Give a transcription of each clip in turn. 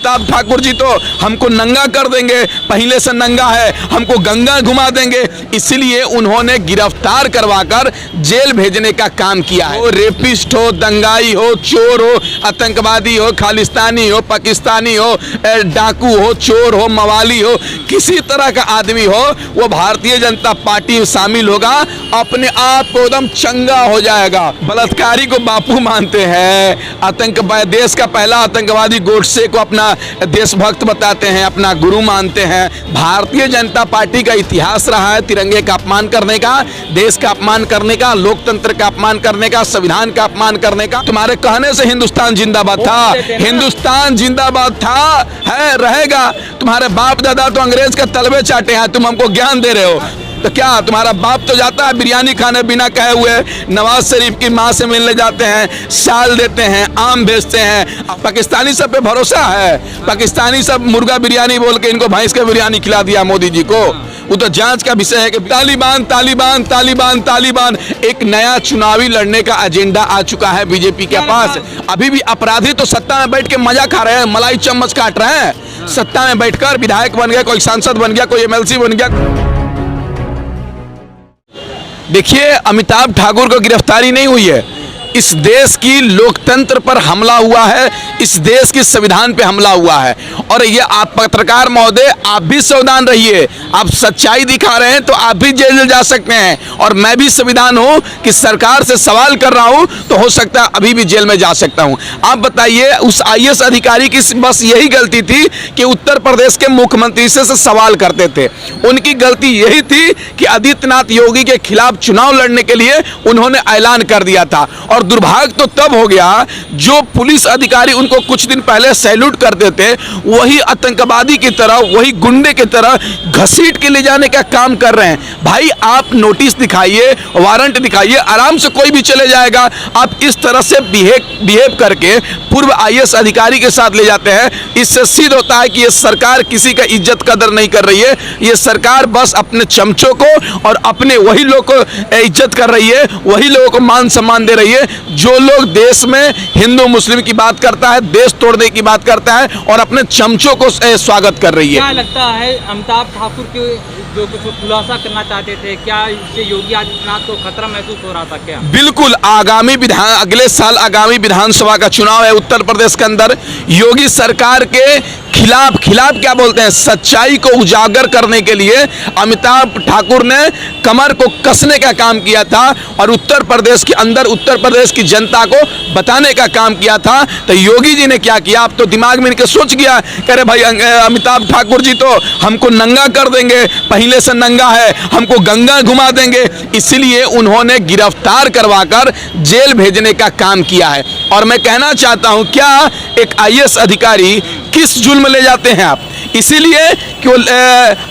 अमिताभ ठाकुर जी तो हमको नंगा कर देंगे, पहले से नंगा है, हमको गंगा घुमा देंगे, इसलिए उन्होंने गिरफ्तार करवाकर जेल भेजने का काम किया है। वो रेपिस्ट हो, दंगाई हो, चोर हो, आतंकवादी हो, खालिस्तानी हो, पाकिस्तानी हो, डाकू हो, चोर हो, मवाली हो, किसी तरह का आदमी हो, वो भारतीय जनता पार्टी में शामिल होगा, अपने आप को एकदम चंगा हो जाएगा। बलात्कारी को बापू मानते हैं, आतंकवादी, देश का पहला आतंकवादी गोडसे को अपना देशभक्त बताते हैं, अपना गुरु मानते हैं। भारतीय जनता पार्टी का इतिहास रहा है तिरंगे का अपमान करने का, देश का अपमान करने का, लोकतंत्र का अपमान करने का, संविधान का अपमान करने का। तुम्हारे कहने से हिंदुस्तान जिंदाबाद था, हिंदुस्तान जिंदाबाद था, है, रहेगा। तुम्हारे बाप दादा तो अंग्रेज का तलबे चाटे हैं, तुम हमको ज्ञान दे रहे हो। तो क्या तुम्हारा बाप तो जाता है बिरयानी खाने बिना कहे हुए, नवाज शरीफ की माँ से मिलने जाते हैं, शाल देते हैं, आम बेचते हैं। पाकिस्तानी सब पे भरोसा है, पाकिस्तानी सब मुर्गा बिरयानी बोल के इनको भैंस का बिरयानी खिला दिया मोदी जी को। वो तो जांच का विषय है कि तालिबान तालिबान तालिबान तालिबान, एक नया चुनावी लड़ने का एजेंडा आ चुका है बीजेपी के पास। अभी भी अपराधी तो सत्ता में बैठ के मजा खा रहे हैं, मलाई चम्मच काट रहे हैं। सत्ता में बैठकर विधायक बन गया, कोई सांसद बन गया, कोई एमएलसी बन गया। देखिए, अमिताभ ठाकुर को गिरफ्तारी नहीं हुई है, इस देश की लोकतंत्र पर हमला हुआ है, इस देश के संविधान पे हमला हुआ है। और ये आप पत्रकार महोदय, आप भी सावधान रहिए, आप सच्चाई दिखा रहे हैं तो आप भी जेल जा सकते हैं। और मैं भी संविधान हूं कि सरकार से सवाल कर रहा हूं तो हो सकता है अभी भी जेल में जा सकता हूं। आप बताइए, उस आईएएस अधिकारी की बस यही गलती थी कि उत्तर प्रदेश के मुख्यमंत्री से सवाल करते थे। उनकी गलती यही थी कि आदित्यनाथ योगी के खिलाफ चुनाव लड़ने के लिए उन्होंने ऐलान कर दिया था। और दुर्भाग्य तो तब हो गया, जो पुलिस अधिकारी उनको कुछ दिन पहले सैल्यूट करते थे, वही आतंकवादी की तरह, वही गुंडे की तरह घसीट के ले जाने का काम कर रहे हैं। भाई, आप नोटिस दिखाइए, वारंट दिखाइए, आराम से कोई भी चले जाएगा। आप इस तरह से बिहेव करके पूर्व आईएएस अधिकारी के साथ ले जाते हैं, इससे सिद्ध होता है कि ये सरकार किसी का इज्जत कदर नहीं कर रही है। ये सरकार बस अपने चमचों को और अपने वही लोग को इज्जत कर रही है, वही लोगों को मान सम्मान दे रही है जो लोग देश में हिंदू मुस्लिम की बात करता है, देश तोड़ने की बात करता है और अपने चमचों को स्वागत कर रही है। क्या लगता है अमिताभ ठाकुर के जो कुछ खुलासा करना चाहते थे, क्या इससे योगी आदित्यनाथ को खतरा महसूस हो रहा था क्या? बिल्कुल, अगले साल आगामी विधानसभा का चुनाव है उत्तर प्रदेश के अंदर। योगी सरकार के खिलाफ क्या बोलते हैं, सच्चाई को उजागर करने के लिए अमिताभ ठाकुर ने कमर को कसने का काम किया था और उत्तर प्रदेश के अंदर उत्तर प्रदेश की जनता को बताने का काम किया था। तो योगी जी ने क्या किया, अब तो दिमाग में इनके सोच गया, कह रहे भाई अमिताभ ठाकुर जी तो हमको नंगा कर देंगे, पहले से नंगा है, हमको गंगा घुमा देंगे, इसलिए उन्होंने गिरफ्तार करवाकर जेल भेजने का काम किया है। और मैं कहना चाहता हूं, क्या एक आईएएस अधिकारी किस जुल्म ले जाते हैं आप, इसीलिए कि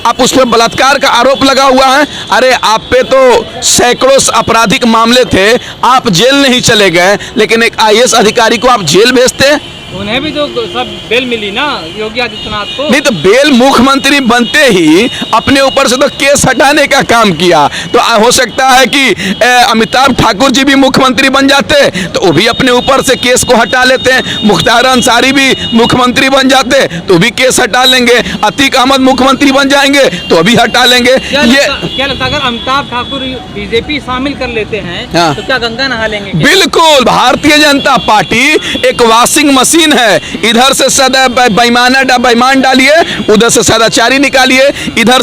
आप उस पर बलात्कार का आरोप लगा हुआ है। अरे आप पे तो सैकड़ों आपराधिक मामले थे, आप जेल नहीं चले गए, लेकिन एक आईएएस अधिकारी को आप जेल भेजते हैं। उन्हें भी तो सब बेल मिली ना योगी आदित्यनाथ को। नहीं तो बेल, मुख्यमंत्री बनते ही अपने ऊपर से तो केस हटाने का काम किया। तो हो सकता है कि अमिताभ ठाकुर जी भी मुख्यमंत्री बन जाते तो वो भी अपने ऊपर से केस को हटा लेते हैं। मुख्तार अंसारी भी मुख्यमंत्री बन जाते तो भी केस हटा लेंगे। अतीक अहमद मुख्यमंत्री बन जाएंगे तो भी हटा लेंगे। क्या लगता है अगर अमिताभ ठाकुर बीजेपी शामिल कर लेते हैं तो क्या गंगा नहा लेंगे? बिल्कुल, भारतीय जनता पार्टी एक वॉशिंग मशीन है, इधर से सदा बेईमान डालिए, उधर से सदाचारी निकालिए, इधर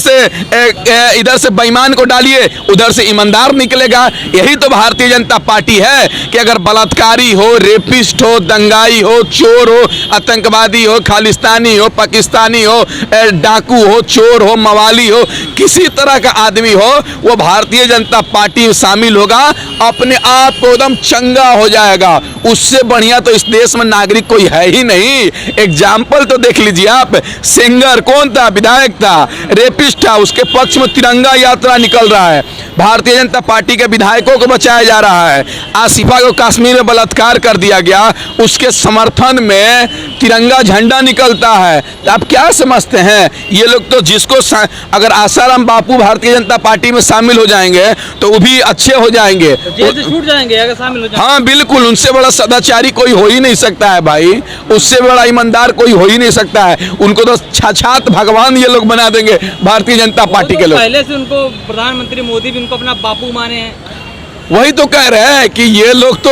से बेईमान को डालिए, उधर से ईमानदार निकलेगा। यही तो भारतीय जनता पार्टी है कि अगर बलात्कारी हो, रेपिस्ट हो, दंगाई हो, चोर हो, आतंकवादी हो, खालिस्तानी हो, पाकिस्तानी हो, डाकू हो, चोर हो, मवाली हो, किसी तरह का आदमी हो, वो भारतीय जनता पार्टी में शामिल होगा, अपने आप को एकदम चंगा हो जाएगा। उससे बढ़िया तो इस देश में नागरिक कोई है ही नहीं। एग्जाम्पल तो देख लीजिए आप, सिंगर कौन था, विधायक था, रेपिस्ट था, उसके पक्ष में तिरंगा यात्रा निकल रहा है। भारतीय जनता पार्टी के विधायकों को बचाया जा रहा है। आसिफा को कश्मीर में बलात्कार कर दिया गया, उसके समर्थन में तिरंगा झंडा निकलता है। तो आप क्या समझते हैं, ये लोग तो जिसको अगर आसाराम बापू भारतीय जनता पार्टी में शामिल हो जाएंगे तो वो भी अच्छे हो जाएंगे, जेल से छूट जाएंगे अगर शामिल हो जाएंगे। हाँ बिल्कुल, उनसे बड़ा सदाचारी कोई हो ही नहीं सकता है भाई। नहीं, उससे बड़ा ईमानदार कोई हो ही नहीं सकता है। उनको तो साक्षात भगवान ये लोग बना देंगे भारतीय जनता पार्टी के लोग। पहले से उनको प्रधानमंत्री मोदी भी उनको अपना बापू माने हैं। वही तो कह रहे हैं कि ये लोग तो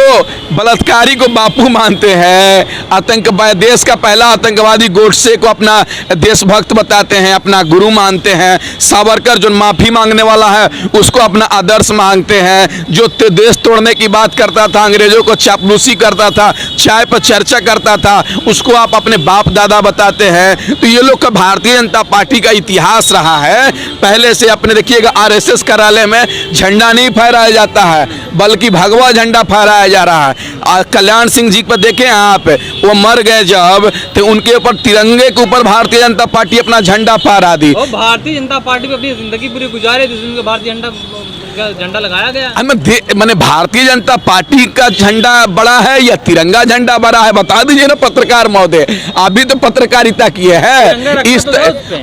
बलात्कारी को बापू मानते हैं, आतंकवादी, देश का पहला आतंकवादी गोडसे को अपना देशभक्त बताते हैं, अपना गुरु मानते हैं। सावरकर जो माफ़ी मांगने वाला है उसको अपना आदर्श मांगते हैं। जो देश तोड़ने की बात करता था, अंग्रेजों को चापलूसी करता था, चाय पर चर्चा करता था, उसको आप अपने बाप दादा बताते हैं। तो ये लोग का भारतीय जनता पार्टी का इतिहास रहा है। पहले से अपने देखिएगा आरएसएस कार्यालय में झंडा नहीं फहराया जाता है, बल्कि भगवा झंडा फहराया जा रहा है। कल्याण सिंह जी पर देखें आप, वो मर गए जब, तो उनके ऊपर तिरंगे के ऊपर भारतीय जनता पार्टी अपना झंडा फहरा दी। और भारतीय जनता पार्टी पे अपनी जिंदगी पूरी गुजारे, जिस दिन भारतीय झंडा लगाया गया। मैंने भारतीय जनता पार्टी का झंडा बड़ा है या तिरंगा झंडा बड़ा है, बता दीजिए ना पत्रकार महोदय, आप भी तो पत्रकारिता किए हैं।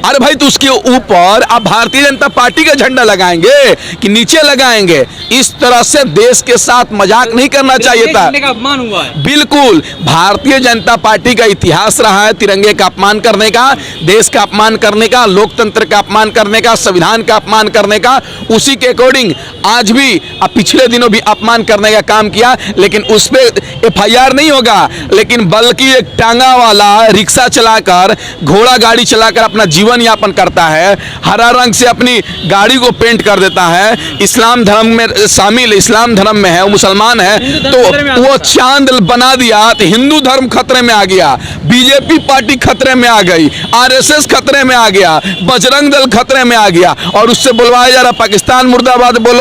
अरे भाई, तो उसके ऊपर आप भारतीय जनता पार्टी का झंडा लगाएंगे कि नीचे लगाएंगे? इस तरह से देश के साथ मजाक नहीं करना चाहिए था। अपमान हुआ है। बिल्कुल, भारतीय जनता पार्टी का इतिहास रहा है तिरंगे का अपमान करने का, देश का अपमान करने का, लोकतंत्र का अपमान करने का, संविधान का अपमान करने का। उसी के अकॉर्डिंग आज भी, अब पिछले दिनों भी अपमान करने का काम किया, लेकिन उस पर एफआईआर नहीं होगा, लेकिन बल्कि एक टांगा वाला रिक्शा चलाकर, घोड़ा गाड़ी चलाकर अपना जीवन यापन करता है, हरा रंग से अपनी गाड़ी को पेंट कर देता है, इस्लाम धर्म में शामिल, इस्लाम धर्म में है, वो मुसलमान है, तो वो चांद बना दिया तो हिंदू धर्म खतरे में आ गया, बीजेपी पार्टी खतरे में आ गई, आरएसएस खतरे में आ गया, बजरंग दल खतरे में आ गया, और उससे बुलवाया जा रहा पाकिस्तान मुर्दाबाद बोलो,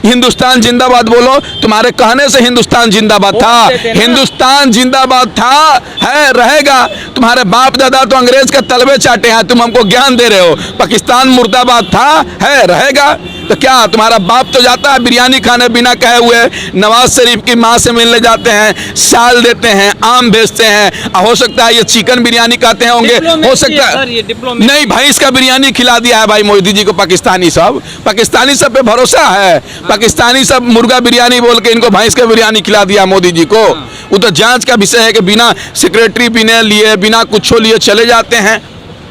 हिंदुस्तान जिंदाबाद बोलो। तुम्हारे कहने से हिंदुस्तान जिंदाबाद था, हिंदुस्तान जिंदाबाद था, है, रहेगा। तुम्हारे बाप दादा तो अंग्रेज का तलबे चाटे हैं, तुम हमको ज्ञान दे रहे हो। पाकिस्तान मुर्दाबाद था, है, रहेगा। तो क्या तुम्हारा बाप तो जाता है बिरयानी खाने बिना कहे हुए, नवाज शरीफ की माँ से मिलने जाते हैं, साल देते हैं, आम भेजते हैं, हो सकता है ये चिकन बिरयानी खाते होंगे, हो सकता है नहीं, भैंस का बिरयानी खिला दिया है भाई मोदी जी को पाकिस्तानी सब पे भरोसा है। पाकिस्तानी सब मुर्गा बिरयानी बोल के इनको भैंस का बिरयानी खिला दिया मोदी जी को। वो तो जांच का विषय है कि बिना सेक्रेटरी बिना लिए, बिना कुछ लिए चले जाते हैं।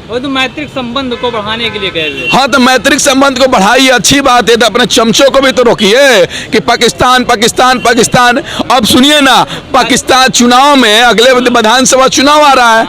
वो तो मैत्रिक संबंध को बढ़ाने के लिए कह रहे हैं। हाँ, तो मैत्रिक संबंध को बढ़ाइए, अच्छी बात है, तो अपने चमचों को भी तो रोकिए कि पाकिस्तान पाकिस्तान पाकिस्तान। अब सुनिए ना, पाकिस्तान चुनाव में, अगले विधानसभा चुनाव आ रहा है,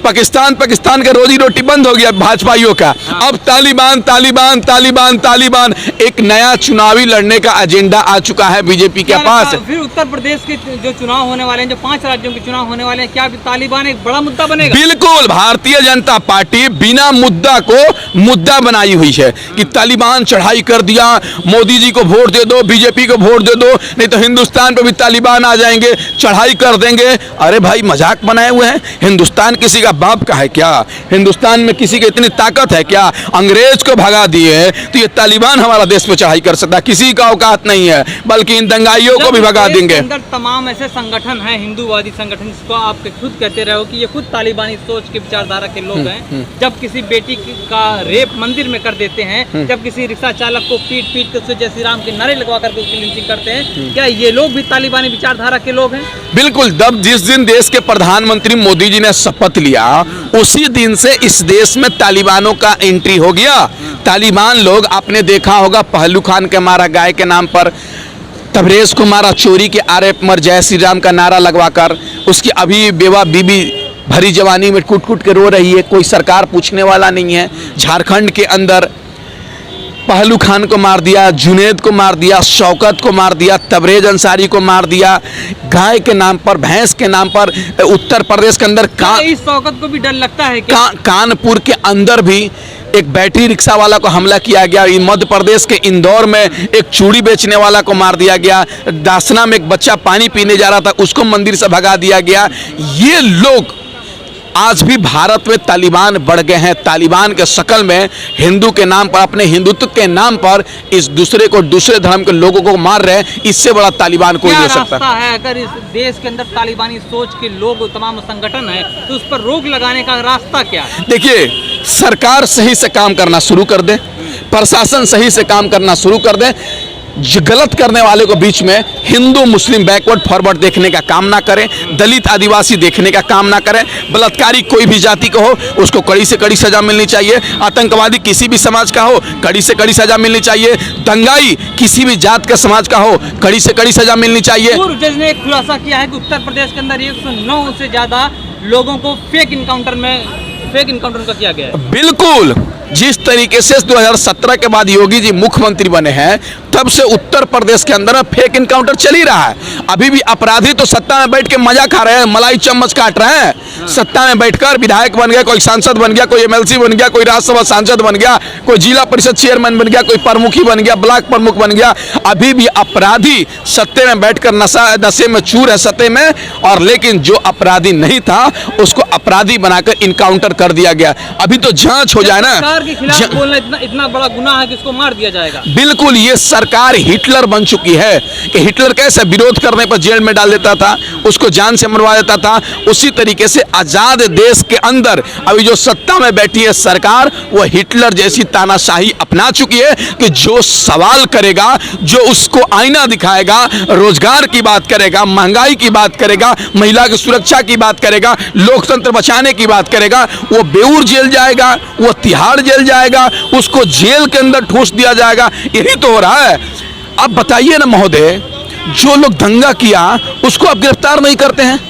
पाकिस्तान का रोजी रोटी बंद हो गया भाजपाइयों का। अब तालिबान तालिबान तालिबान तालिबान, एक नया चुनावी लड़ने का एजेंडा आ चुका है बीजेपी के पास। फिर उत्तर प्रदेश के जो चुनाव होने वाले हैं, जो 5 राज्यों के चुनाव होने वाले हैं, क्या तालिबान एक बड़ा मुद्दा बनेगा? बिल्कुल, भारतीय जनता पार्टी बिना मुद्दा को मुद्दा बनाई हुई है कि तालिबान चढ़ाई कर दिया, मोदी जी को वोट दे दो, बीजेपी को वोट दे दो, नहीं तो हिंदुस्तान पे भी तालिबान आ जाएंगे, चढ़ाई कर देंगे। अरे भाई, मजाक बनाए हुए हैं। हिंदुस्तान किसी का बाप का है क्या? हिंदुस्तान में किसी की इतनी ताकत है क्या? अंग्रेज को भगा दिए तो ये तालिबान हमारा देश पे चढ़ाई कर सकता, किसी का औकात नहीं है, बल्कि इन दंगाइयों को भी भगा देंगे। अंदर तमाम ऐसे संगठन हैं, हिंदूवादी संगठन, जिसको आप खुद कहते रहो कि ये खुद तालिबानी सोच के विचारधारा के लोग हैं। जब किसी बेटी का रेप मंदिर में कर देते हैं, जब किसी रिक्शा चालक को पीट पीट कर उससे जय श्री राम के नारे लगवा कर उसकी लिंचिंग करते हैं, क्या ये लोग भी तालिबानी विचारधारा के लोग हैं? बिल्कुल। जब जिस दिन देश के प्रधानमंत्री मोदी जी ने शपथ लिया, उसी दिन से इस देश में तालिबानों का एंट्री हो गया। तालिबान लोग, आपने देखा होगा, पहलू खान के मारा गाय के नाम पर, तबरेज को मारा चोरी के आरोप पर जय श्री राम का नारा लगवाकर, उसकी अभी बेवा बीबी भरी जवानी में कूट कूट के रो रही है, कोई सरकार पूछने वाला नहीं है। झारखंड के अंदर पहलू खान को मार दिया, जुनेद को मार दिया, शौकत को मार दिया, तबरेज अंसारी को मार दिया, गाय के नाम पर, भैंस के नाम पर। उत्तर प्रदेश के अंदर इस शौकत को भी डर लगता है क्या? कानपुर के अंदर भी एक बैटरी रिक्शा वाला को हमला किया गया। मध्य प्रदेश के इंदौर में एक चूड़ी बेचने वाला को मार दिया गया। दासना में एक बच्चा पानी पीने जा रहा था, उसको मंदिर से भगा दिया गया। ये लोग आज भी भारत में तालिबान बढ़ गए हैं। तालिबान के शक्ल में हिंदू के नाम पर, अपने हिंदुत्व के नाम पर इस दूसरे को, दूसरे धर्म के लोगों को मार रहे हैं। इससे बड़ा तालिबान कोई नहीं हो सकता। रास्ता है अगर इस देश के अंदर तालिबानी सोच के लोग, तमाम संगठन है, तो उस पर रोक लगाने का रास्ता क्या है? देखिए, सरकार सही से काम करना शुरू कर दे, प्रशासन सही से काम करना शुरू कर दे। गलत करने वाले को बीच में हिंदू मुस्लिम बैकवर्ड फॉरवर्ड देखने का काम ना करें, दलित आदिवासी देखने का काम ना करें। बलात्कारी कोई भी जाति का हो उसको कड़ी से कड़ी सजा मिलनी चाहिए। आतंकवादी किसी भी समाज का हो कड़ी से कड़ी सजा मिलनी चाहिए। दंगाई किसी भी जात का समाज का हो कड़ी से कड़ी सजा मिलनी चाहिए। पूर्व जज ने एक खुलासा किया है कि उत्तर प्रदेश के अंदर 109 से ज्यादा लोगों को फेक इनकाउंटर का किया गया है। बिल्कुल, जिस तरीके से 2017 के बाद योगी जी मुख्यमंत्री बने हैं तब से उत्तर प्रदेश के अंदर फेक इनकाउंटर चल ही रहा है। अभी भी अपराधी तो सत्ता में बैठ के मजा खा रहे हैं, मलाई चम्मच काट रहे हैं। सत्ता में बैठकर विधायक बन गया, कोई सांसद बन गया, कोई एमएलसी बन गया, कोई राज्यसभा सांसद बन गया, कोई जिला परिषद चेयरमैन बन गया, कोई प्रमुखी बन गया, ब्लॉक प्रमुख बन गया। अभी भी अपराधी सत्ते में बैठकर नशे में चूर है सत्ते में, और लेकिन जो अपराधी नहीं था उसको अपराधी बनाकर इनकाउंटर कर दिया गया। अभी तो जांच हो जाए ना। सरकार के खिलाफ बोलना इतना बड़ा गुनाह है कि इसको मार दिया जाएगा। बिल्कुल, ये सरकार हिटलर बन चुकी है कि हिटलर कैसे विरोध करने पर जेल में डाल देता था, उसको जान से मरवा देता था, उसी तरीके से आजाद देश के अंदर अभी जो सत्ता में बैठी है सरकार वो हिटलर जैसी तानाशाही अपना चुकी है कि जो सवाल करेगा, जो उसको आईना दिखाएगा, रोजगार की बात करेगा, महंगाई की बात करेगा, महिला की सुरक्षा की बात करेगा, लोकतंत्र बचाने की बात करेगा, वो बेऊर जेल जाएगा, वो तिहाड़ जेल जाएगा, उसको जेल के अंदर ठूस दिया जाएगा। यही तो हो रहा है। अब बताइए ना महोदय, जो लोग दंगा किया उसको आप गिरफ्तार नहीं करते हैं,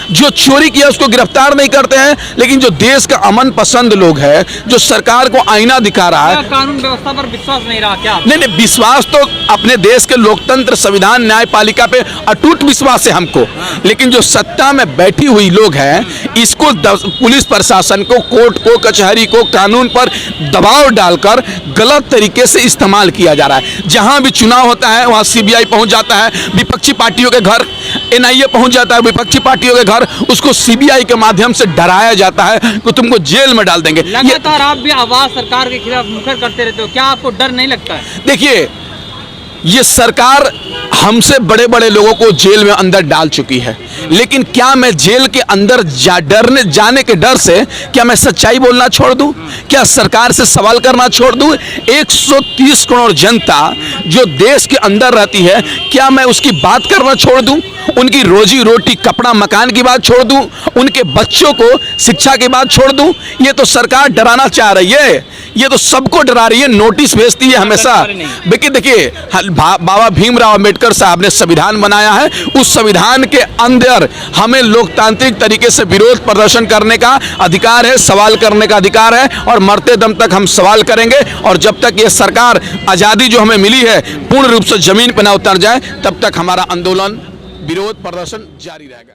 जो चोरी किया उसको गिरफ्तार नहीं करते हैं, लेकिन जो देश का अमन पसंद लोग है, जो सरकार को आईना दिखा रहा है। कानून व्यवस्था पर विश्वास नहीं रहा क्या? नहीं, विश्वास तो अपने देश के लोकतंत्र, संविधान, न्यायपालिका पे अटूट विश्वास है हमको, लेकिन जो सत्ता में बैठी हुई लोग हैं इसको पुलिस प्रशासन को, कोर्ट को, कचहरी को, कानून पर दबाव डालकर गलत तरीके से इस्तेमाल किया जा रहा है। जहां भी चुनाव होता है वहां सीबीआई पहुंच जाता है, विपक्षी पार्टियों के घर एनआईए पहुंच जाता है, विपक्षी पार्टियों के घर उसको सीबीआई के माध्यम से डराया जाता है कि तुमको जेल में डाल देंगे। लगातार आप भी आवाज सरकार के खिलाफ मुखर करते रहते हो, क्या आपको डर नहीं लगता है? देखिए, ये सरकार हमसे बड़े बड़े लोगों को जेल में अंदर डाल चुकी है, लेकिन क्या मैं जेल के अंदर जाने के डर से क्या मैं सच्चाई बोलना छोड़ दूं? क्या सरकार से सवाल करना छोड़ दूं? 130 करोड़ जनता जो देश के अंदर रहती है, क्या मैं उसकी बात करना छोड़ दूं? उनकी रोजी रोटी, कपड़ा, मकान की बात छोड़ दूं? उनके बच्चों को शिक्षा की बात छोड़ दूं? ये तो सरकार डराना चाह रही है, ये तो सबको डरा रही है, नोटिस भेजती है हमेशा। देखिए, बाबा भीमराव अंबेडकर साहब ने संविधान बनाया है, उस संविधान के अंदर हमें लोकतांत्रिक तरीके से विरोध प्रदर्शन करने का अधिकार है, सवाल करने का अधिकार है, और मरते दम तक हम सवाल करेंगे। और जब तक ये सरकार आज़ादी जो हमें मिली है पूर्ण रूप से जमीन पर न उतर जाए तब तक हमारा आंदोलन, विरोध प्रदर्शन जारी रहेगा।